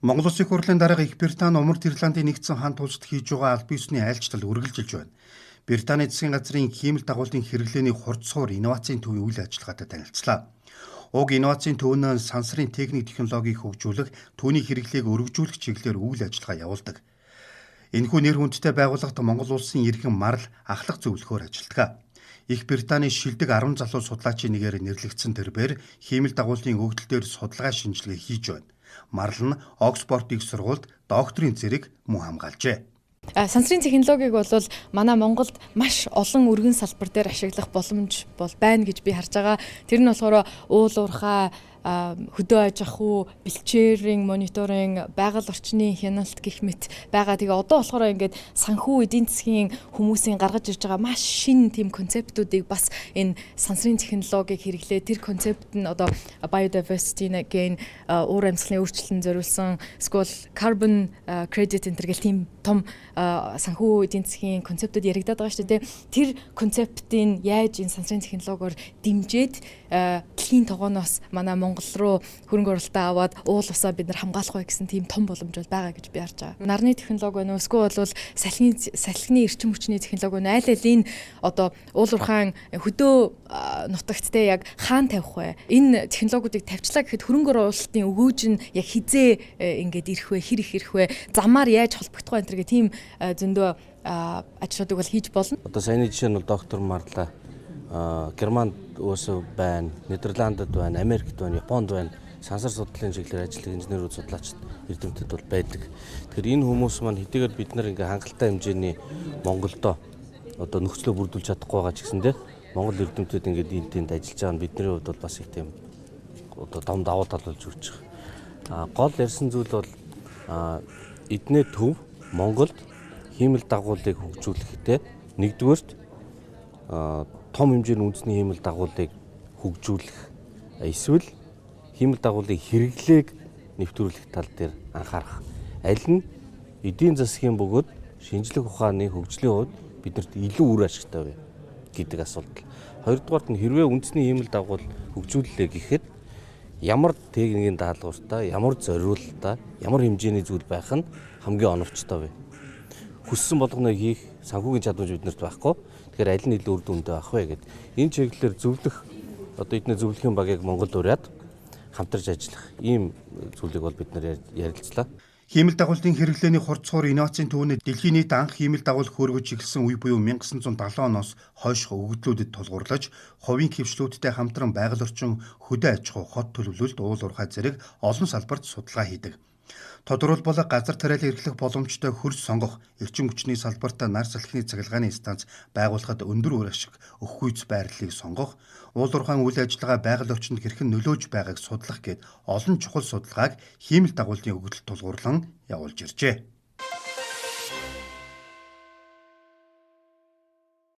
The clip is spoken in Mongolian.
Монгол Улсын их хурлын дарга Их Британи Умард Ирландын нэгдсэн хаан тулсад хийж байгаа аль биесний айлчлал үргэлжилж байна. Британий засгийн газрын хиймэл дагуулын хэрэглээний хурдсуур инновацийн төвийн үйл ажиллагаатай танилцлаа. Уг инновацийн төв нь сансрын техник технологиг хөгжүүлэх, түүний хэрэглээг өргөжүүлэх чиглэлээр үйл ажиллагаа явуулдаг. Энэхүү нэр хүндтэй байгууллагт Монгол улсын иргэн марл ахлах зөвлөхөөр ажилладаг. Их Британий шилдэг 10 залуу судлаачийн нэгээр нэрлэгдсэн тэрбээр хиймэл дагуулын өгдөл дээр судалгаа шинжилгээ хийж байна. Марл нь Оксфорд их сургуульд докторийн зэрэг мөн хамгаалжээ. Сансрын технологиг бол манай Монголд маш олон өргөн салбар дээр ашиглах боломж бол байна гэж би харж байгаа. Тэр нь болохоор уул уурхай, хөдөө аж ахуй, бэлчээрийн мониторинг, байгаль орчны хяналт гэх мэт байгаа. Тэгээ одоо болохоор ингээд санхүү эдийн засгийн хүмүүсийн гаргаж ирж байгаа маш шинэ тийм концептуудыг бас энэ сансрын технологиг хэрэглээ. Тэр концепт нь одоо biodiversity-г ген уур амьсгалын өөрчлөлтөнд зориулсан эсвэл carbon credit энэ гэх тийм том санхүү эдийн засгийн концептууд яригадаад байгаа шүү дээ. Тэр концептыг яаж энэ сансрын технологиор дэмжиж дэлхийн тогооноос манай Монгол руу хөрөнгө оруулалтаа аваад уул усаа бид нар хамгаалах вэ гэсэн тийм том боломж бол байгаа гэж би харж байгаа. Нарны технологи байна уу? Эсвэл бол салхины эрчим хүчний технологи байна. Аль алийг одоо уул уурхайн хөдөө нутагт те яг хаана тавих вэ? Энэ технологиудыг тавьчлаа гэхэд хөрөнгө оруулалтын өгөөж нь яг хизээ ингээд ирэх вэ? Хэр их ирэх вэ? Замаар яаж холбогдох вэ? Энэ гэх тийм зөндөө ажлуудыг бол хийж болно. Одоо саяны жишээ нь доктор Марла Германд уусаа байна, Нидерландд байна, Америкт байна, Японд байна. Сансар судлалын чиглэлээр ажилладаг инженерүүд, судлаачид, эрдэмтэд бол байдаг. Тэгэхээр энэ хүмүүс маань хэдийгээр бид нар ингээ хангалттай хэмжээний Монголдо одоо нөхцлөө бүрдүүлж чадахгүй байгаа ч гэсэндээ Монгол эрдэмтэд ингээ энэ тэнд ажиллаж байгаа нь бидний хувьд бол бас их тийм одоо том давуу тал болж өгч байгаа. Гол ярьсан зүйл бол эдний төв Монголд хиймэл дагуулыг хөгжүүлэхдээ нэгдүгээрт том хэмжээний үндэсний хиймэл дагуулыг хөгжүүлэх эсвэл хиймэл дагуулын хэрэглээг нэвтрүүлэх тал дээр анхаарах. Аль нь эдийн засгийн бөгөөд шинжлэх ухааны хөгжлийн хувьд биднэрт илүү үр ашигтай вэ гэдэг асуудал. Хоёрдугаарт нь хэрвээ үндэсний хиймэл дагуул хөгжүүлэлээ гэхэд ямар техникийн даалгавартай, ямар зориулалттай, ямар хэмжээний зүйл байх нь хамгийн оновчтой вэ? Хүссэн болгоныг хийх санхүүгийн чадамж биднэрт байхгүй. Тэгэхээр аль нь илүү үр дүндээ авах вэ гэд энэ чиглэлээр зөвлөх одоо эдний зөвлөхийн багийг Монголд ураад хамтарч ажиллах ийм зүйлийг бол бид нэр ярилцлаа. Хиймэл дагуулын хэрэглээний хурдсуур инновацийн төвөнд дэлхийн нийт анх хиймэл дагуул хөөргөж эхэлсэн үе буюу 1970 оноос хойш өгөгдлүүдэд тулгуурлаж, хувийн хэвшлүүдтэй хамтран байгаль орчин, хөдөө аж ахуй, хот төлөвлөлт, уул уурхай зэрэг олон салбарт судалгаа хийдэг. Тодорхойлбол газар тариалан эрхлэх боломжтой хөрс сонгох, эрчим хүчний салбарт нар салхины цахилгааны станц байгуулахад өндөр үр ашиг өгөх үйц байрлалыг сонгох, уул уурхайн үйл ажиллагаа байгаль орчинд хэрхэн нөлөөж байгааг судлах гэд олон чухал судалгааг хиймэл дагуулын өгөгдөлд тулгуурлан явуулж иржээ.